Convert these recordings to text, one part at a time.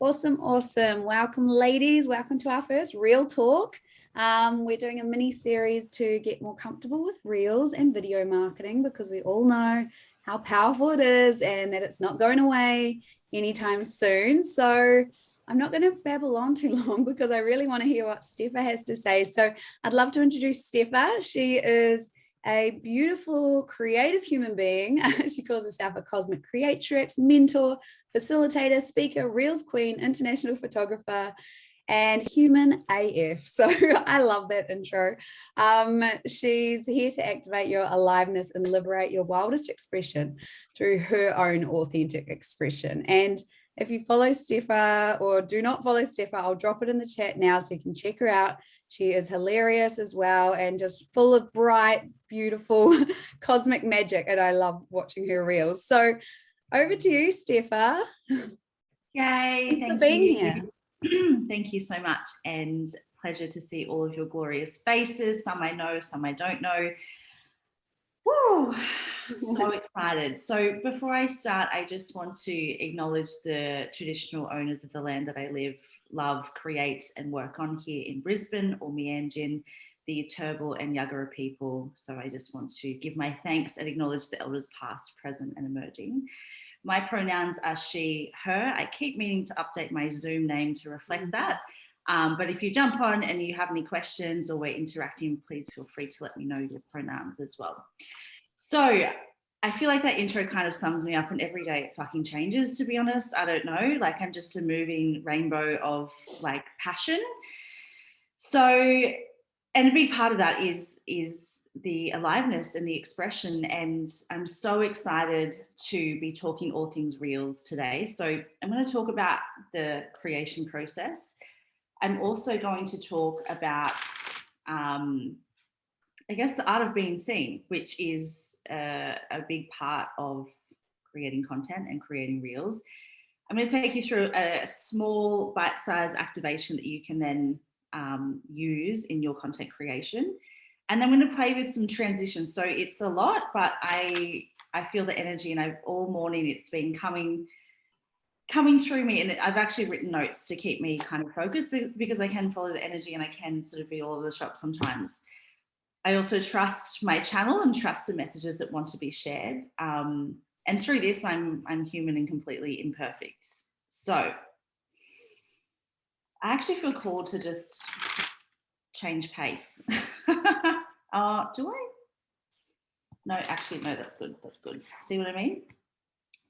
Awesome, awesome. Welcome, ladies. Welcome to our first Reel Talk. We're doing a mini series to get more comfortable with Reels and video marketing because we all know how powerful it is and that it's not going away anytime soon. So I'm not going to babble on too long because I really want to hear what Stepha has to say. So I'd love to introduce Stepha. She is a beautiful, creative human being. She calls herself a cosmic creatrix, mentor, facilitator, speaker, Reels queen, international photographer, and human AF. So I love that intro. She's here to activate your aliveness and liberate your wildest expression through her own authentic expression. And if you follow Stepha or do not follow Stepha, I'll drop it in the chat now so you can check her out. She is hilarious as well and just full of bright, beautiful cosmic magic. And I love watching her reels. So over to you, Stepha. Yay, thanks for being here. Thank you so much, and pleasure to see all of your glorious faces. Some I know, some I don't know. Woo, so excited. So before I start, I just want to acknowledge the traditional owners of the land that I live, love, create and work on here in Brisbane or Meanjin, the Turrbal and Yagara people. So I just want to give my thanks and acknowledge the elders past, present and emerging. My pronouns are she, her. I keep meaning to update my Zoom name to reflect that. But if you jump on and you have any questions or we're interacting, please feel free to let me know your pronouns as well. So I feel like that intro kind of sums me up, and every day it fucking changes, to be honest. I don't know, like I'm just a moving rainbow of like passion. So, and a big part of that is the aliveness and the expression. And I'm so excited to be talking all things reels today. So I'm going to talk about the creation process. I'm also going to talk about, I guess, the art of being seen, which is a big part of creating content and creating reels. I'm going to take you through a small bite-sized activation that you can then use in your content creation. And then I'm going to play with some transitions. So it's a lot, but I feel the energy, and all morning it's been coming through me, and I've actually written notes to keep me kind of focused because I can follow the energy and I can sort of be all over the shop sometimes. I also trust my channel and trust the messages that want to be shared. And through this, I'm human and completely imperfect. So I actually feel called to just change pace. Do I? No, actually, no, that's good. That's good. See what I mean?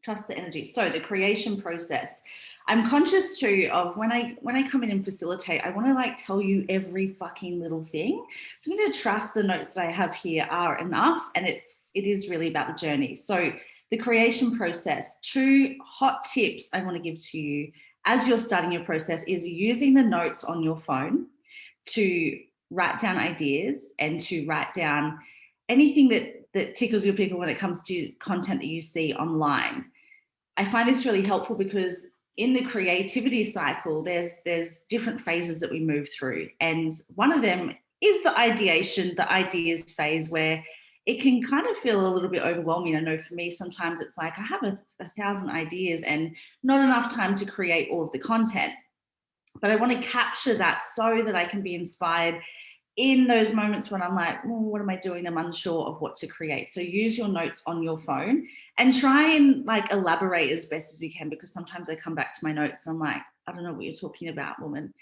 Trust the energy. So the creation process. I'm conscious too of when I come in and facilitate, I want to like tell you every fucking little thing. So I'm going to trust the notes that I have here are enough, and it is really about the journey. So the creation process, 2 hot tips I want to give to you as you're starting your process is using the notes on your phone to write down ideas and to write down anything that tickles your pickle when it comes to content that you see online. I find this really helpful because in the creativity cycle, there's different phases that we move through. And one of them is the ideation, the ideas phase, where it can kind of feel a little bit overwhelming. I know for me, sometimes it's like I have a 1,000 ideas and not enough time to create all of the content. But I want to capture that so that I can be inspired in those moments when I'm like, what am I doing? I'm unsure of what to create. So use your notes on your phone and try and like elaborate as best as you can, because sometimes I come back to my notes and I'm like, I don't know what you're talking about, woman.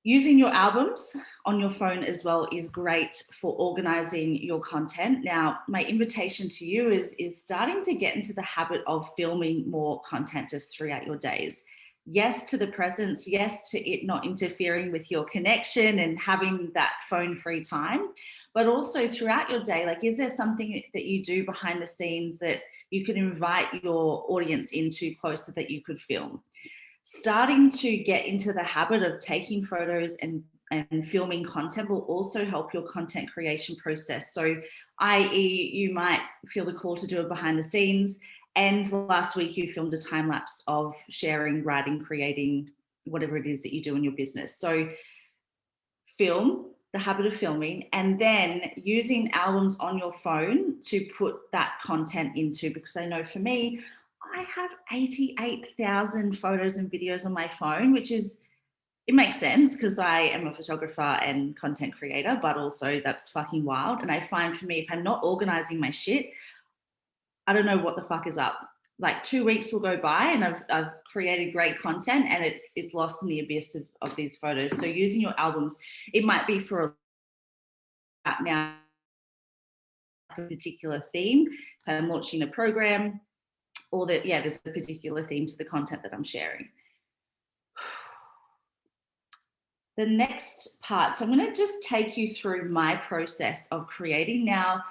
Using your albums on your phone as well is great for organizing your content. Now, my invitation to you is starting to get into the habit of filming more content just throughout your days. Yes to the presence, yes to it not interfering with your connection and having that phone-free time, but also throughout your day, like, is there something that you do behind the scenes that you could invite your audience into closer that you could film? Starting to get into the habit of taking photos and filming content will also help your content creation process. So, i.e., you might feel the call to do it behind the scenes. And last week you filmed a time lapse of sharing, writing, creating, whatever it is that you do in your business. So film, the habit of filming, and then using albums on your phone to put that content into, because I know for me, I have 88,000 photos and videos on my phone, which is, it makes sense because I am a photographer and content creator, but also that's fucking wild. And I find for me, if I'm not organizing my shit, I don't know what the fuck is up. Like 2 weeks will go by and I've created great content and it's lost in the abyss of these photos. So using your albums, it might be for now a particular theme. If I'm launching a program, or that, yeah, there's a particular theme to the content that I'm sharing. The next part, so I'm going to just take you through my process of creating now.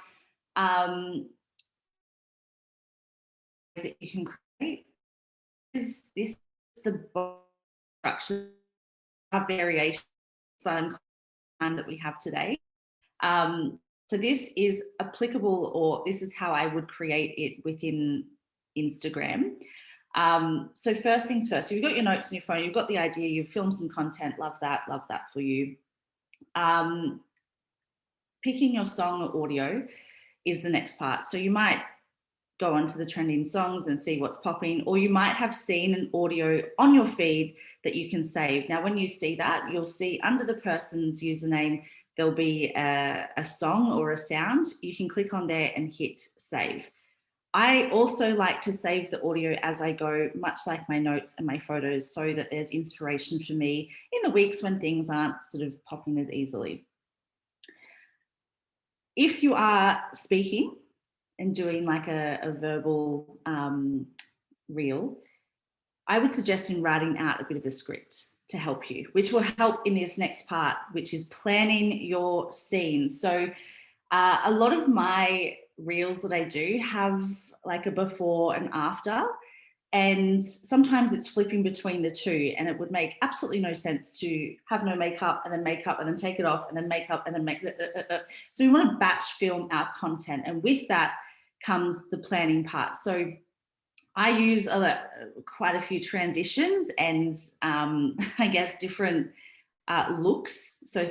That you can create is this the structure of variation that we have today. So this is applicable, or this is how I would create it within Instagram. So first things first, you've got your notes on your phone, you've got the idea, you've filmed some content, love that for you. Picking your song or audio is the next part. So you might go onto the trending songs and see what's popping, or you might have seen an audio on your feed that you can save. Now, when you see that, you'll see under the person's username, there'll be a song or a sound. You can click on there and hit save. I also like to save the audio as I go, much like my notes and my photos, so that there's inspiration for me in the weeks when things aren't sort of popping as easily. If you are speaking and doing like a verbal reel, I would suggest in writing out a bit of a script to help you, which will help in this next part, which is planning your scenes. So a lot of my reels that I do have like a before and after, and sometimes it's flipping between the two, and it would make absolutely no sense to have no makeup and then take it off and then makeup and then make So we want to batch film our content, and with that comes the planning part. So I use quite a few transitions and I guess different looks. So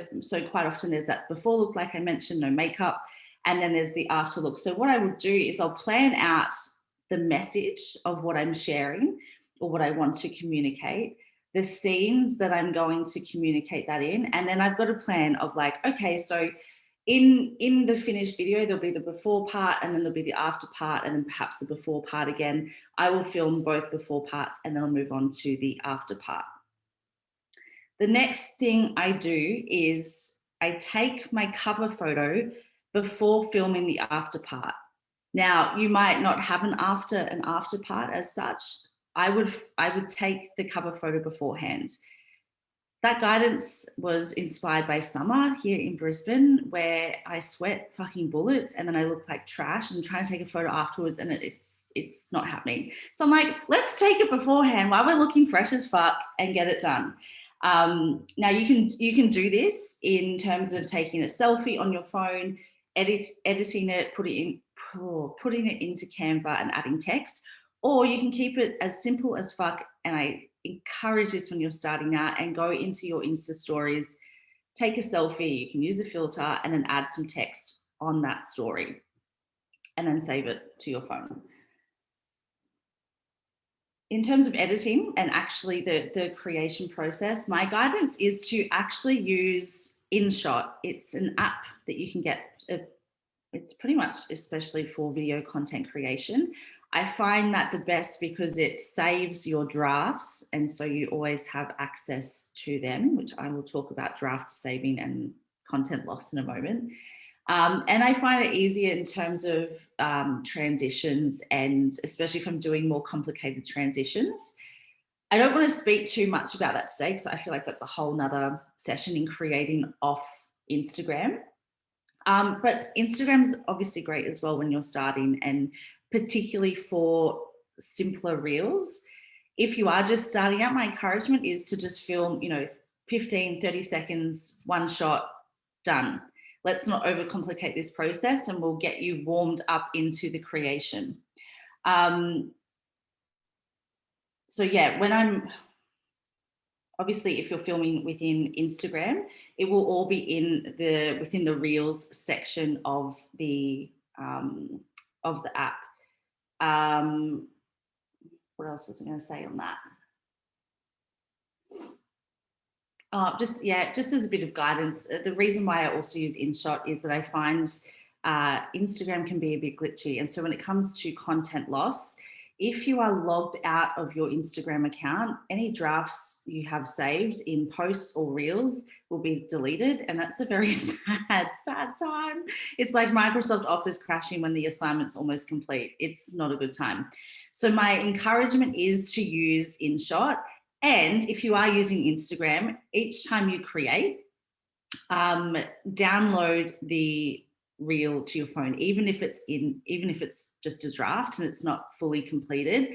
quite often there's that before look, like I mentioned, no makeup, and then there's the after look. So what I would do is I'll plan out the message of what I'm sharing or what I want to communicate, the scenes that I'm going to communicate that in, and then I've got a plan of like, okay, so in the finished video, there'll be the before part and then there'll be the after part and then perhaps the before part again. I will film both before parts and then I'll move on to the after part. The next thing I do is I take my cover photo before filming the after part. Now, you might not have an after part as such. I would take the cover photo beforehand. That guidance was inspired by summer here in Brisbane, where I sweat fucking bullets and then I look like trash and I'm trying to take a photo afterwards and it's not happening. So I'm like, let's take it beforehand while we're looking fresh as fuck and get it done. Now you can do this in terms of taking a selfie on your phone, editing it, putting it into Canva and adding text, or you can keep it as simple as fuck. And I encourage this when you're starting out, and go into your Insta stories, take a selfie, you can use a filter and then add some text on that story and then save it to your phone. In terms of editing and actually the creation process, my guidance is to actually use Inshot. It's an app that you can get. It's pretty much especially for video content creation. I find that the best because it saves your drafts, and so you always have access to them, which I will talk about draft saving and content loss in a moment. And I find it easier in terms of transitions, and especially if I'm doing more complicated transitions. I don't want to speak too much about that today because I feel like that's a whole nother session in creating off Instagram. But Instagram's obviously great as well when you're starting, and particularly for simpler reels. If you are just starting out, my encouragement is to just film, 15, 30 seconds, one shot, done. Let's not overcomplicate this process, and we'll get you warmed up into the creation. So yeah, obviously, if you're filming within Instagram, it will all be within the Reels section of the app. what else was I going to say on that? Just as a bit of guidance, the reason why I also use Inshot is that I find Instagram can be a bit glitchy. And so when it comes to content loss, if you are logged out of your Instagram account, any drafts you have saved in posts or reels will be deleted. And that's a very sad time. It's like Microsoft Office crashing when the assignment's almost complete. It's not a good time. So my encouragement is to use Inshot. And if you are using Instagram, each time you create, download the reel to your phone, even if it's just a draft and it's not fully completed.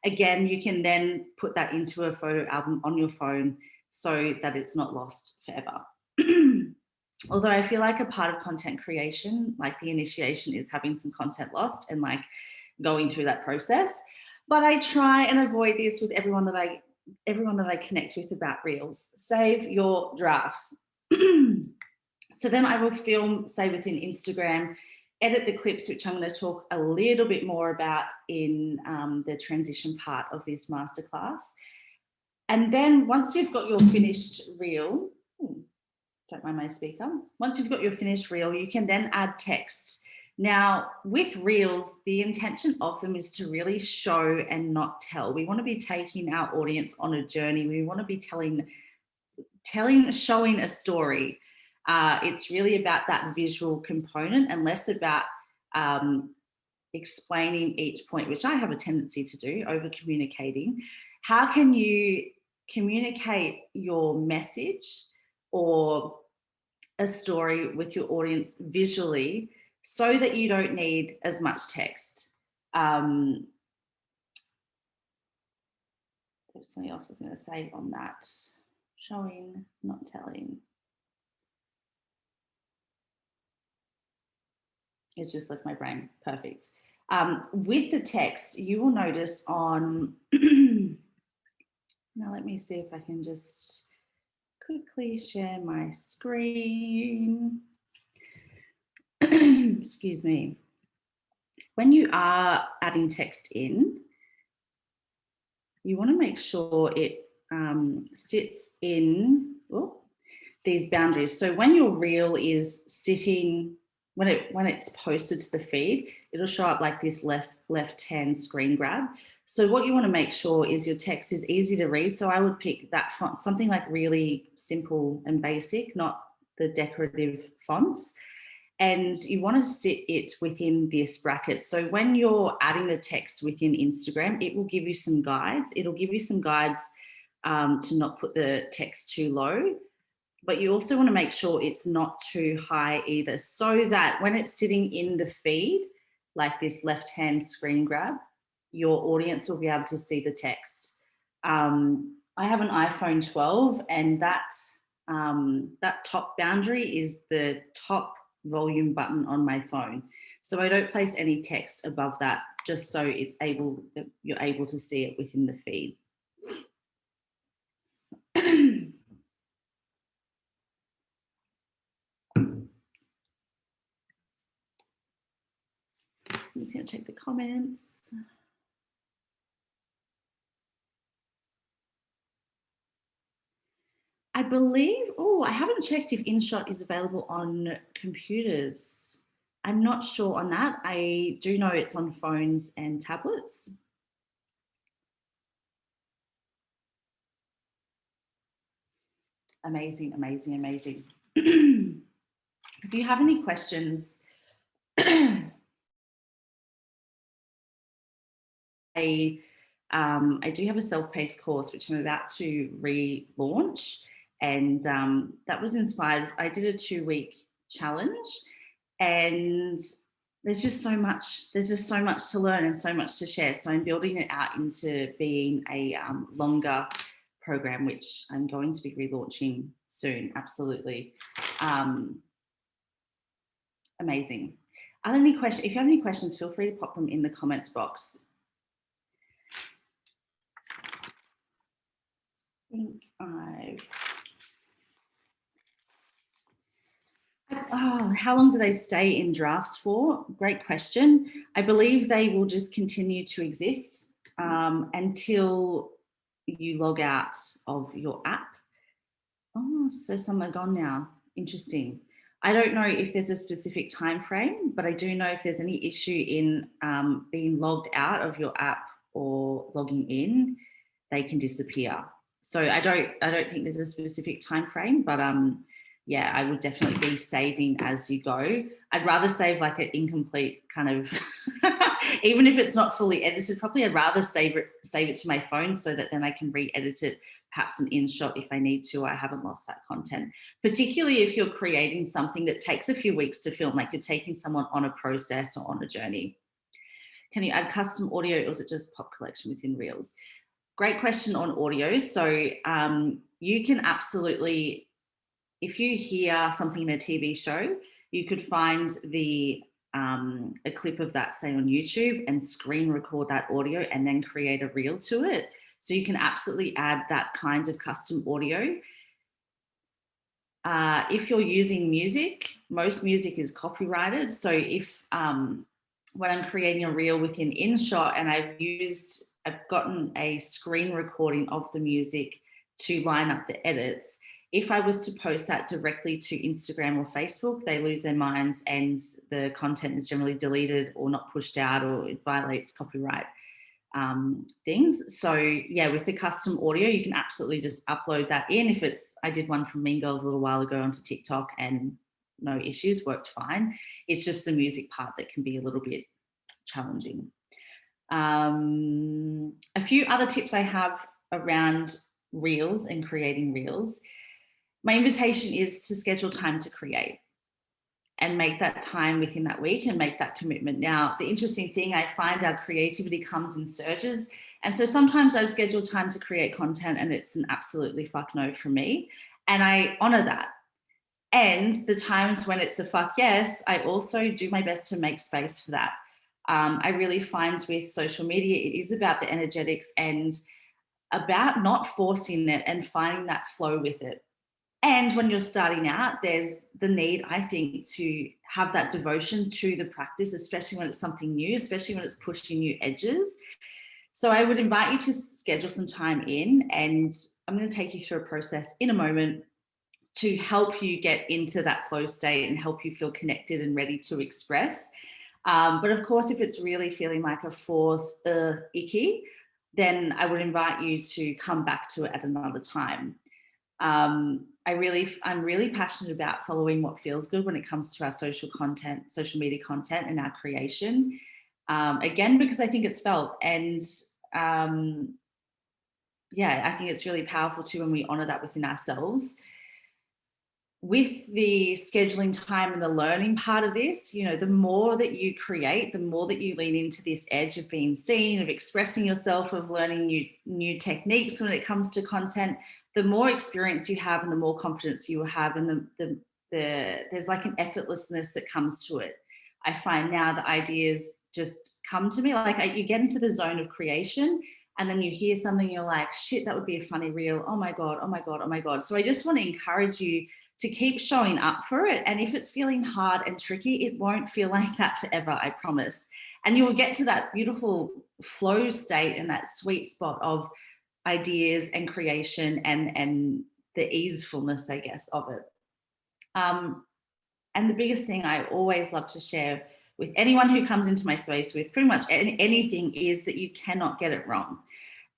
Again, you can then put that into a photo album on your phone so that it's not lost forever. Although I feel like a part of content creation, like the initiation, is having some content lost and like going through that process. But I try and avoid this with everyone that I connect with about reels. Save your drafts. So then I will film, say, within Instagram, edit the clips, which I'm going to talk a little bit more about in the transition part of this masterclass. And then once you've got your finished reel, don't mind my speaker. Once you've got your finished reel, you can then add text. Now, with reels, the intention of them is to really show and not tell. We want to be taking our audience on a journey. We want to be showing a story. It's really about that visual component and less about explaining each point, which I have a tendency to do, over communicating. How can you communicate your message or a story with your audience visually so that you don't need as much text? There's something else I was going to say on that. Showing, not telling. It's just left my brain. Perfect. With the text, you will notice on, now let me see if I can just quickly share my screen. Excuse me. When you are adding text in, you want to make sure it sits in these boundaries. So when your reel is sitting, when it's posted to the feed, it'll show up like this left-hand screen grab. So what you want to make sure is your text is easy to read. So I would pick that font, something like really simple and basic, not the decorative fonts. And you want to sit it within this bracket. So when you're adding the text within Instagram, it will give you some guides. It'll give you some guides to not put the text too low, but you also want to make sure it's not too high either, so that when it's sitting in the feed, like this left-hand screen grab, your audience will be able to see the text. I have an iPhone 12, and that top boundary is the top volume button on my phone. So I don't place any text above that, just so you're able to see it within the feed. I'm just going to check the comments. I believe, I haven't checked if Inshot is available on computers. I'm not sure on that. I do know it's on phones and tablets. Amazing, amazing, amazing. If you have any questions, I do have a self-paced course which I'm about to relaunch, and that was inspired. I did a 2-week challenge, and there's just so much to learn and so much to share. So I'm building it out into being a longer program, which I'm going to be relaunching soon. Absolutely. Amazing. Are there any questions? If you have any questions, feel free to pop them in the comments box. I think how long do they stay in drafts for? Great question. I believe they will just continue to exist until you log out of your app. Oh, so some are gone now. Interesting. I don't know if there's a specific time frame, but I do know if there's any issue in being logged out of your app or logging in, they can disappear. So I don't think there's a specific time frame, but yeah, I would definitely be saving as you go. I'd rather save like an incomplete kind of, even if it's not fully edited properly, I'd rather save it to my phone so that then I can re-edit it, perhaps an InShot if I need to. I haven't lost that content, particularly if you're creating something that takes a few weeks to film, like you're taking someone on a process or on a journey. Can you add custom audio, or is it just pop collection within Reels? Great question on audio. So you can absolutely, if you hear something in a TV show, you could find a clip of that, say on YouTube, and screen record that audio and then create a reel to it. So you can absolutely add that kind of custom audio. If you're using music, most music is copyrighted. So if when I'm creating a reel within InShot and I've gotten a screen recording of the music to line up the edits, if I was to post that directly to Instagram or Facebook, they lose their minds and the content is generally deleted or not pushed out, or it violates copyright things. So yeah, with the custom audio, you can absolutely just upload that in. I did one from Mean Girls a little while ago onto TikTok and no issues, worked fine. It's just the music part that can be a little bit challenging. A few other tips I have around Reels and creating Reels. My invitation is to schedule time to create and make that time within that week and make that commitment. Now, the interesting thing, I find our creativity comes in surges. And so sometimes I've scheduled time to create content and it's an absolutely fuck no for me. And I honor that. And the times when it's a fuck yes, I also do my best to make space for that. I really find with social media, it is about the energetics and about not forcing it and finding that flow with it. And when you're starting out, there's the need, I think, to have that devotion to the practice, especially when it's something new, especially when it's pushing new edges. So I would invite you to schedule some time in, and I'm going to take you through a process in a moment to help you get into that flow state and help you feel connected and ready to express. But of course, if it's really feeling like a force, icky, then I would invite you to come back to it at another time. I'm really passionate about following what feels good when it comes to our social media content and our creation. Again, because I think it's felt, and yeah, I think it's really powerful too when we honor that within ourselves. With the scheduling time and the learning part of this, you know, the more that you create, the more that you lean into this edge of being seen, of expressing yourself, of learning new techniques when it comes to content, the more experience you have and the more confidence you have, and there's like an effortlessness that comes to it. I find now the ideas just come to me, like you get into the zone of creation and then you hear something, you're like, shit, that would be a funny reel. Oh my God, oh my God, oh my God. So I just want to encourage you to keep showing up for it. And if it's feeling hard and tricky, it won't feel like that forever, I promise. And you will get to that beautiful flow state and that sweet spot of ideas and creation and the easefulness, I guess, of it. And the biggest thing I always love to share with anyone who comes into my space with pretty much anything is that you cannot get it wrong.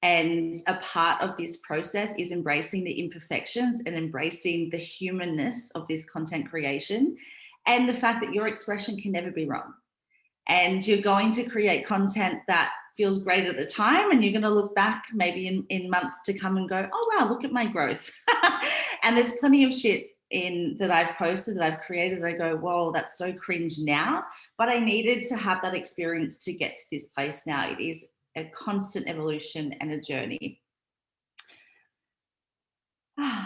And a part of this process is embracing the imperfections and embracing the humanness of this content creation and the fact that your expression can never be wrong. And you're going to create content that feels great at the time, and you're going to look back maybe in months to come and go, oh wow, look at my growth. And there's plenty of shit that I've posted, that I've created, that I go, whoa, that's so cringe now, but I needed to have that experience to get to this place now. It is a constant evolution and a journey. Oh,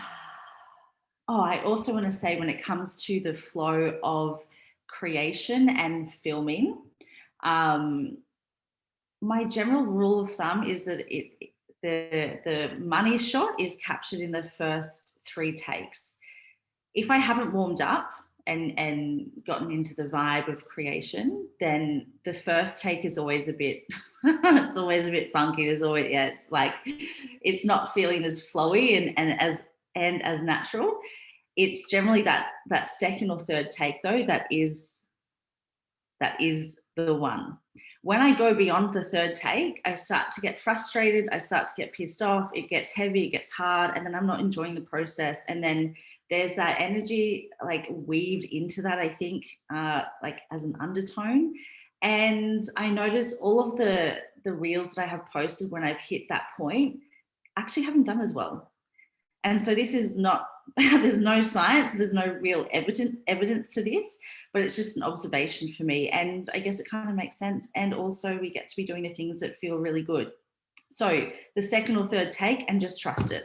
I also want to say, when it comes to the flow of creation and filming, my general rule of thumb is that the money shot is captured in the first 3 takes. If I haven't warmed up and gotten into the vibe of creation, then the first take is always a bit it's always a bit funky. There's always, yeah, it's like it's not feeling as flowy and as natural. It's generally that second or third take though that is the one. When I go beyond the third take, I start to get frustrated, I start to get pissed off, it gets heavy, it gets hard, and then I'm not enjoying the process. And then there's that energy like weaved into that, I think, like as an undertone. And I notice all of the reels that I have posted when I've hit that point actually haven't done as well. And so this is not, there's no science, there's no real evidence to this, but it's just an observation for me. And I guess it kind of makes sense. And also we get to be doing the things that feel really good. So the second or third take, and just trust it.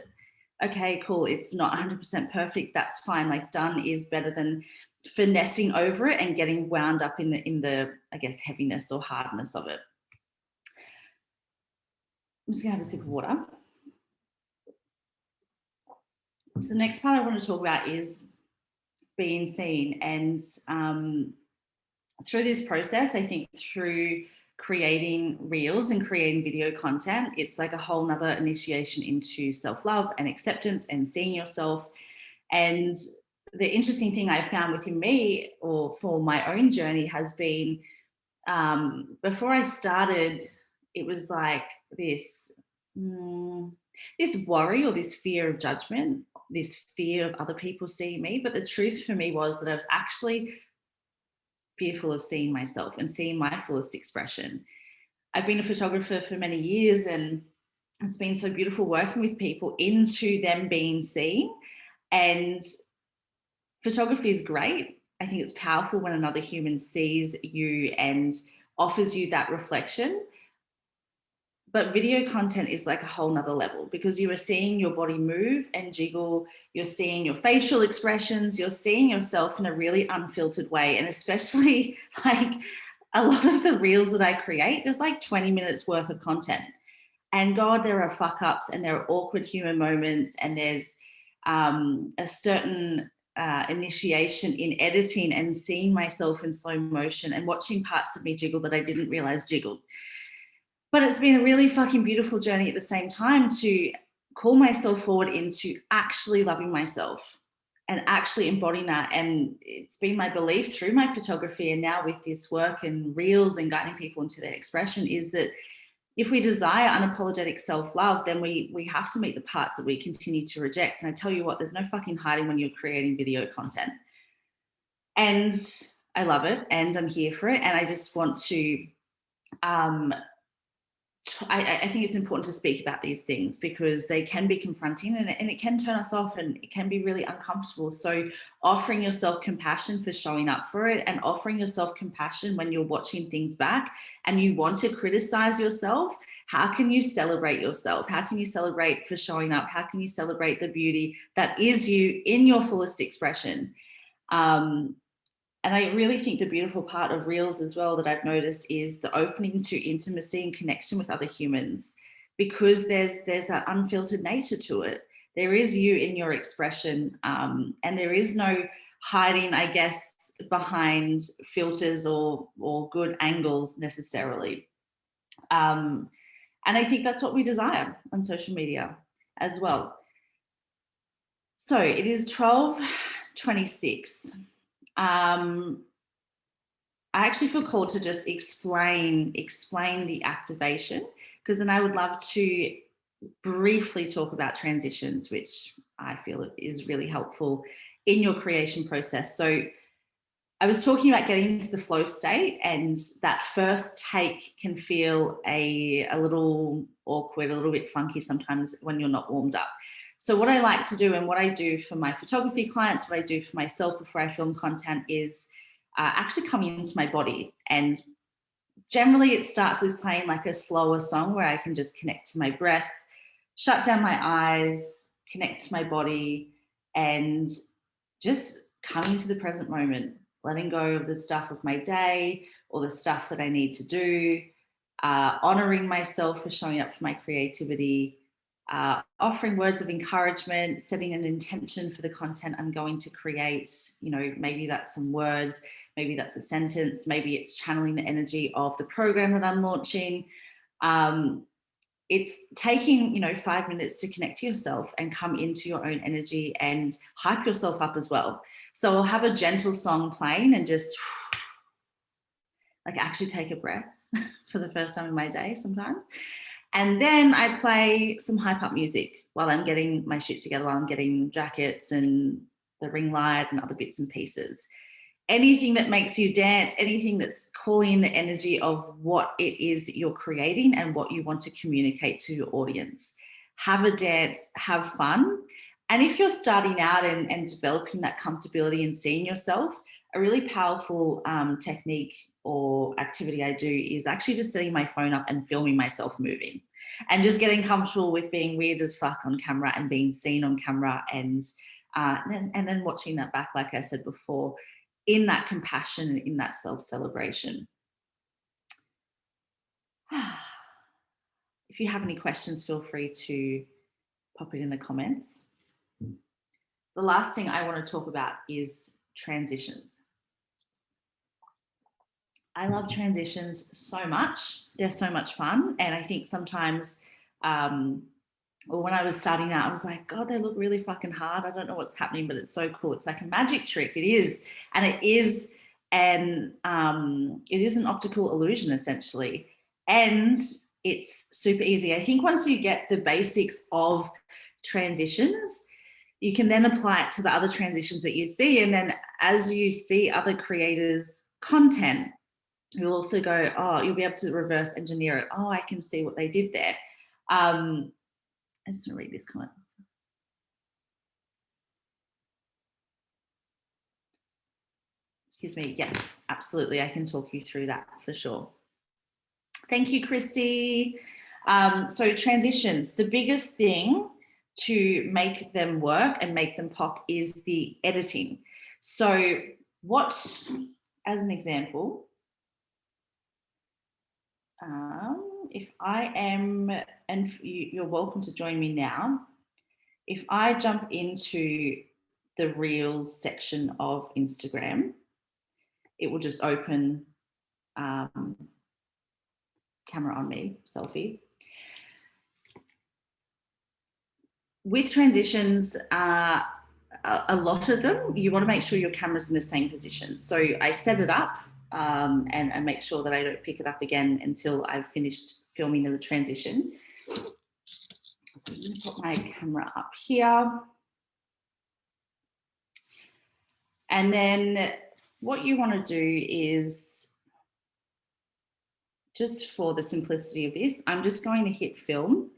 Okay, cool. It's not 100% perfect. That's fine. Like done is better than finessing over it and getting wound up in the I guess heaviness or hardness of it. I'm just gonna have a sip of water. So the next part I want to talk about is being seen. And through this process, I think through creating reels and creating video content, it's like a whole nother initiation into self-love and acceptance and seeing yourself. And the interesting thing I found within me, or for my own journey, has been before I started, it was like this worry or this fear of judgment, this fear of other people seeing me. But the truth for me was that I was actually fearful of seeing myself and seeing my fullest expression. I've been a photographer for many years, and it's been so beautiful working with people into them being seen. And photography is great. I think it's powerful when another human sees you and offers you that reflection. But video content is like a whole nother level, because you are seeing your body move and jiggle, you're seeing your facial expressions, you're seeing yourself in a really unfiltered way. And especially like a lot of the reels that I create, there's like 20 minutes worth of content. And God, there are fuck ups and there are awkward human moments, and there's a certain initiation in editing and seeing myself in slow motion and watching parts of me jiggle that I didn't realize jiggled. But it's been a really fucking beautiful journey at the same time to call myself forward into actually loving myself and actually embodying that. And it's been my belief through my photography and now with this work and reels and guiding people into their expression, is that if we desire unapologetic self-love, then we have to meet the parts that we continue to reject. And I tell you what, there's no fucking hiding when you're creating video content. And I love it and I'm here for it. And I just want to I think it's important to speak about these things, because they can be confronting and it can turn us off and it can be really uncomfortable. So offering yourself compassion for showing up for it, and offering yourself compassion when you're watching things back and you want to criticize yourself. How can you celebrate yourself? How can you celebrate for showing up? How can you celebrate the beauty that is you in your fullest expression? And I really think the beautiful part of reels as well that I've noticed is the opening to intimacy and connection with other humans, because there's that unfiltered nature to it. There is you in your expression, and there is no hiding, I guess, behind filters or good angles necessarily. And I think that's what we desire on social media as well. So it is 12:26. I actually feel called to just explain the activation, because then I would love to briefly talk about transitions, which I feel is really helpful in your creation process. So I was talking about getting into the flow state, and that first take can feel a little awkward, a little bit funky sometimes when you're not warmed up. So what I like to do, and what I do for my photography clients, what I do for myself before I film content, is actually coming into my body. And generally it starts with playing like a slower song where I can just connect to my breath, shut down my eyes, connect to my body, and just come into the present moment, letting go of the stuff of my day or the stuff that I need to do, honoring myself for showing up for my creativity, offering words of encouragement, setting an intention for the content I'm going to create. You know, maybe that's some words, maybe that's a sentence, maybe it's channeling the energy of the program that I'm launching. It's taking, 5 minutes to connect to yourself and come into your own energy and hype yourself up as well. So I'll have a gentle song playing and just like actually take a breath for the first time in my day sometimes. And then I play some hype up music while I'm getting my shit together, while I'm getting jackets and the ring light and other bits and pieces. Anything that makes you dance, anything that's calling the energy of what it is you're creating and what you want to communicate to your audience. Have a dance, have fun. And if you're starting out and developing that comfortability and seeing yourself, a really powerful technique or activity I do is actually just setting my phone up and filming myself moving and just getting comfortable with being weird as fuck on camera and being seen on camera, and then watching that back, like I said before, in that compassion and in that self-celebration. If you have any questions, feel free to pop it in the comments. The last thing I want to talk about is transitions. I love transitions so much. They're so much fun. And I think sometimes, when I was starting out, I was like, God, they look really fucking hard. I don't know what's happening, but it's so cool. It's like a magic trick. It is. And it is an optical illusion, essentially. And it's super easy. I think once you get the basics of transitions, you can then apply it to the other transitions that you see. And then as you see other creators' content, you'll also go, oh, you'll be able to reverse engineer it. Oh, I can see what they did there. I just want to read this comment. Excuse me. Yes, absolutely. I can talk you through that for sure. Thank you, Christy. So transitions, the biggest thing to make them work and make them pop is the editing. So what, as an example, if I am, and you're welcome to join me now, if I jump into the Reels section of Instagram, it will just open camera on me, selfie. With transitions, a lot of them, you want to make sure your camera's in the same position. So I set it up and make sure that I don't pick it up again until I've finished filming the transition. So I'm just going to put my camera up here. And then what you want to do is, just for the simplicity of this, I'm just going to hit film.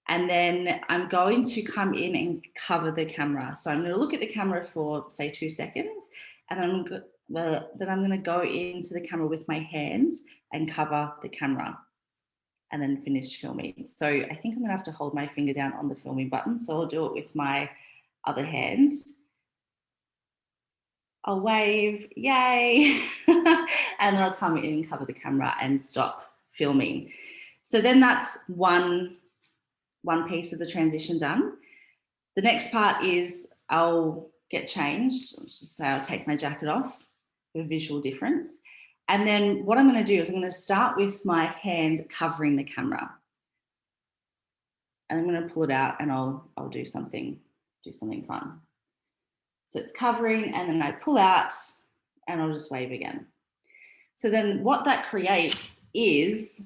And then I'm going to come in and cover the camera. So I'm going to look at the camera for, say, 2 seconds. And then I'm going to go into the camera with my hands and cover the camera and then finish filming. So I think I'm going to have to hold my finger down on the filming button. So I'll do it with my other hand. I'll wave, yay. And then I'll come in and cover the camera and stop filming. So then that's one piece of the transition done. The next part is I'll get changed. Let's just say I'll take my jacket off for a visual difference. And then what I'm going to do is I'm going to start with my hand covering the camera. And I'm going to pull it out and I'll do something fun. So it's covering, and then I pull out and I'll just wave again. So then what that creates is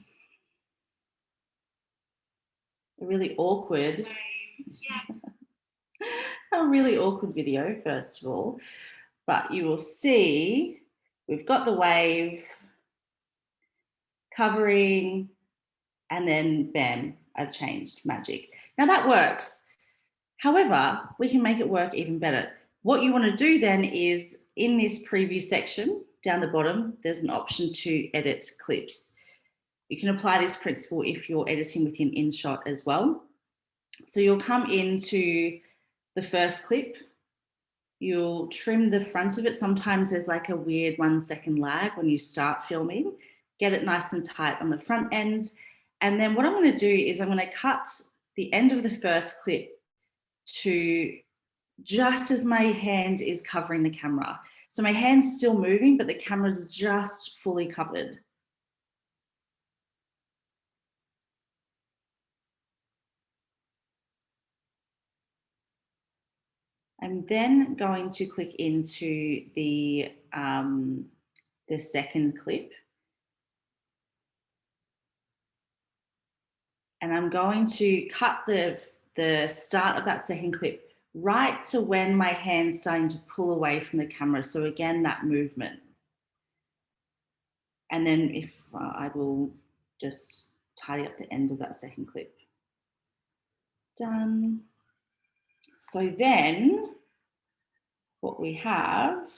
a really awkward, video, first of all. But you will see we've got the wave covering, and then bam, I've changed, magic. Now that works. However, we can make it work even better. What you want to do then is, in this preview section down the bottom, there's an option to edit clips. You can apply this principle if you're editing within Inshot as well. So you'll come into the first clip, you'll trim the front of it. Sometimes there's like a weird 1 second lag when you start filming. Get it nice and tight on the front end. And then what I'm going to do is I'm going to cut the end of the first clip to just as my hand is covering the camera. So my hand's still moving, but the camera's just fully covered. I'm then going to click into the second clip. And I'm going to cut the start of that second clip right to when my hand's starting to pull away from the camera. So again, that movement. And then if I will just tidy up the end of that second clip. Done. So then what we have,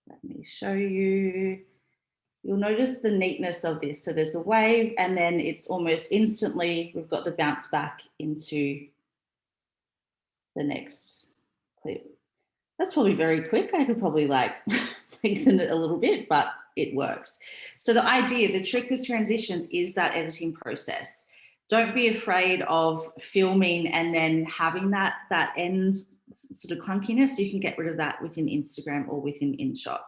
let me show you. You'll notice the neatness of this. So there's a wave and then it's almost instantly, we've got the bounce back into the next clip. That's probably very quick. I could probably like lengthen it a little bit, but it works. So the idea, the trick with transitions is that editing process. Don't be afraid of filming and then having that end sort of clunkiness. You can get rid of that within Instagram or within Inshot.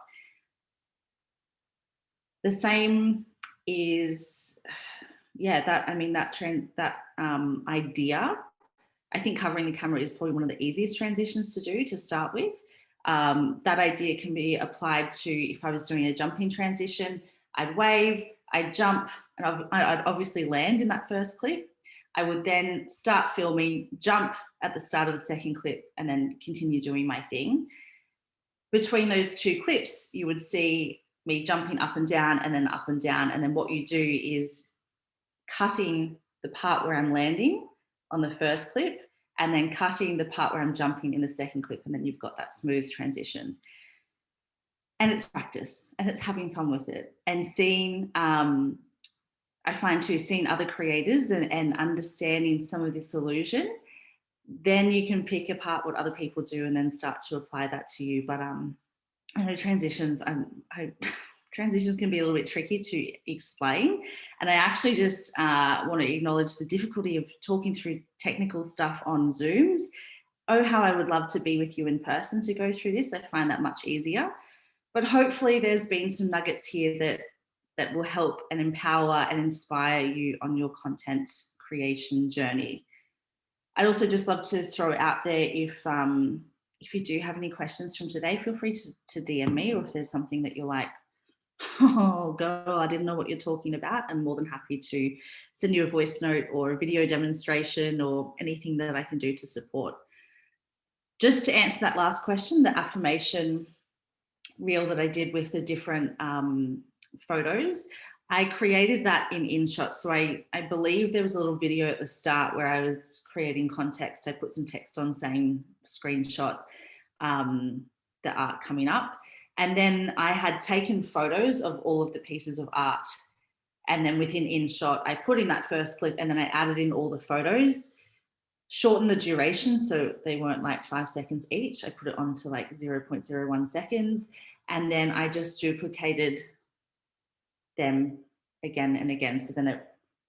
The same is, yeah, that idea. I think covering the camera is probably one of the easiest transitions to do to start with. That idea can be applied to if I was doing a jumping transition, I'd wave, I'd jump, and I'd obviously land in that first clip. I would then start filming, jump at the start of the second clip, and then continue doing my thing. Between those two clips, you would see me jumping up and down and then up and down. And then what you do is cutting the part where I'm landing on the first clip and then cutting the part where I'm jumping in the second clip. And then you've got that smooth transition. And it's practice and it's having fun with it. And seeing, I find too, seeing other creators and understanding some of this illusion, then you can pick apart what other people do and then start to apply that to you. But I know transitions, transitions can be a little bit tricky to explain. And I actually just want to acknowledge the difficulty of talking through technical stuff on Zooms. Oh, how I would love to be with you in person to go through this. I find that much easier. But hopefully there's been some nuggets here that will help and empower and inspire you on your content creation journey. I'd also just love to throw it out there if you do have any questions from today, feel free to DM me, or if there's something that you're like, oh, girl, I didn't know what you're talking about, I'm more than happy to send you a voice note or a video demonstration or anything that I can do to support. Just to answer that last question, the affirmation reel that I did with the different photos, I created that in Inshot. So I believe there was a little video at the start where I was creating context. I put some text on saying screenshot the art coming up. And then I had taken photos of all of the pieces of art. And then within Inshot, I put in that first clip and then I added in all the photos, shortened the duration so they weren't like 5 seconds each. I put it on to like 0.01 seconds. And then I just duplicated them again and again. So then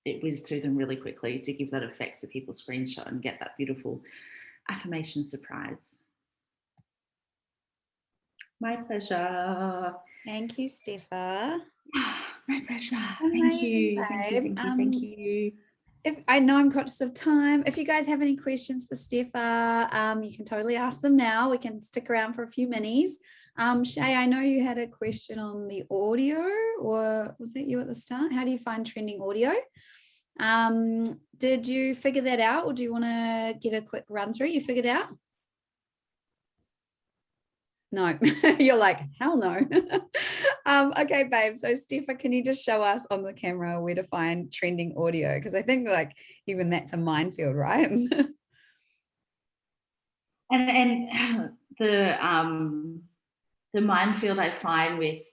it whizzed through them really quickly to give that effect so people screenshot and get that beautiful affirmation surprise. My pleasure. Thank you, Stepha. My pleasure. Amazing, Thank you. If I know I'm conscious of time, if you guys have any questions for Stepha, you can totally ask them now. We can stick around for a few minis. Shay, I know you had a question on the audio, or was that you at the start? How do you find trending audio? Did you figure that out, or do you want to get a quick run through? You figured out? No, you're like, hell no. Okay, babe. So Stepha, can you just show us on the camera where to find trending audio? Because I think like even that's a minefield, right? and the minefield I find with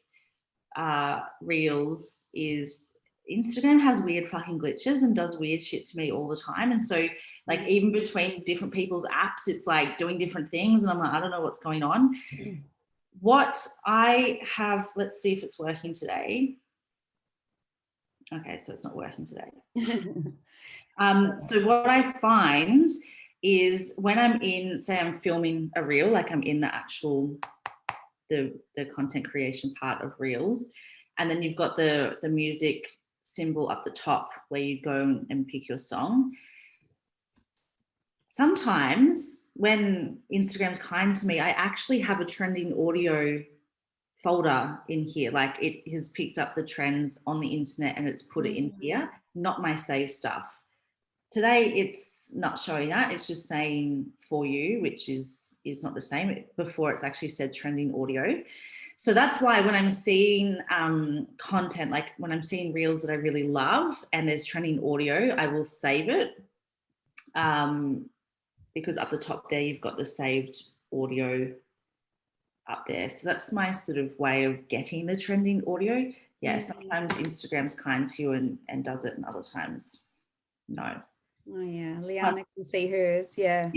reels is Instagram has weird fucking glitches and does weird shit to me all the time. And so like even between different people's apps, it's like doing different things. And I'm like, I don't know what's going on. What I have, let's see if it's working today. Okay, so it's not working today. So what I find is when I'm in, say I'm filming a reel, like I'm in the actual, the content creation part of reels, and then you've got the music symbol up the top where you go and pick your song. Sometimes when Instagram's kind to me, I actually have a trending audio folder in here. Like it has picked up the trends on the internet and it's put it in here, not my save stuff. Today it's not showing that, it's just saying for you, which is not the same. Before it's actually said trending audio. So that's why when I'm seeing content, like when I'm seeing reels that I really love and there's trending audio, I will save it, because up the top there you've got the saved audio up there. So that's my sort of way of getting the trending audio. Yeah, sometimes Instagram's kind to you and does it, and other times no. Oh yeah, Liana can see hers. Yeah.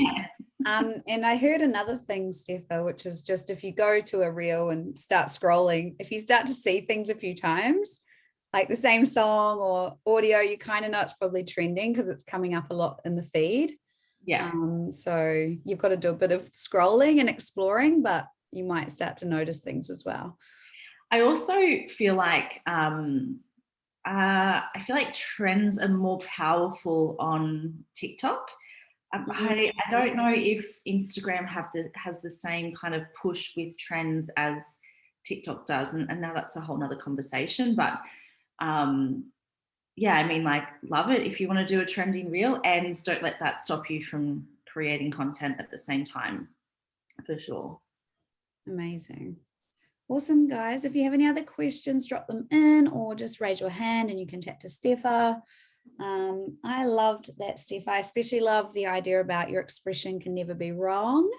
And I heard another thing, Stepha, which is just if you go to a reel and start scrolling, if you start to see things a few times, like the same song or audio, you kind of know it's probably trending because it's coming up a lot in the feed. Yeah. So you've got to do a bit of scrolling and exploring, but you might start to notice things as well. I also feel like trends are more powerful on TikTok. I don't know if Instagram has the same kind of push with trends as TikTok does, and now that's a whole nother conversation. But yeah, I mean, like, love it if you want to do a trending reel, and don't let that stop you from creating content at the same time, for sure. Amazing. Awesome, guys. If you have any other questions, drop them in or just raise your hand and you can chat to Stepha. I loved that, Steph. I especially love the idea about your expression can never be wrong.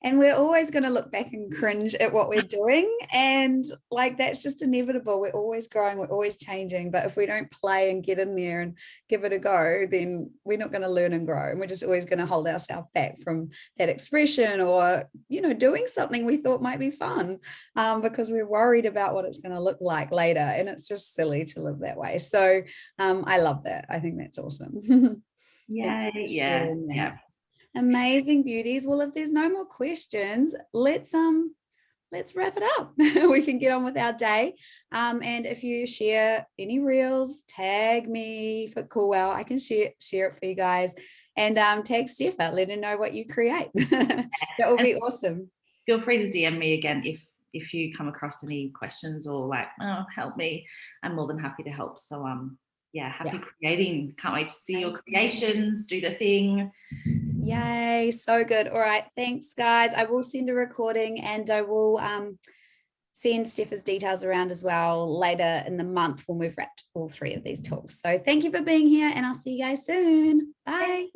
And we're always going to look back and cringe at what we're doing. And like, that's just inevitable. We're always growing, we're always changing. But if we don't play and get in there and give it a go, then we're not going to learn and grow. And we're just always going to hold ourselves back from that expression or, you know, doing something we thought might be fun, because we're worried about what it's going to look like later. And it's just silly to live that way. So I love that. I think that's awesome. Yeah. Amazing, beauties. Well, if there's no more questions, let's wrap it up. We can get on with our day. And if you share any reels, tag me for Cool Well. I can share it for you guys. And tag Stepha, let her know what you create. That will be awesome. Feel free to DM me again if you come across any questions or like, oh, help me. I'm more than happy to help. So happy creating. Can't wait to see your creations, do the thing. Yay, so good. All right, thanks, guys. I will send a recording and I will send Stepha's details around as well later in the month when we've wrapped all 3 of these talks. So thank you for being here and I'll see you guys soon. Bye.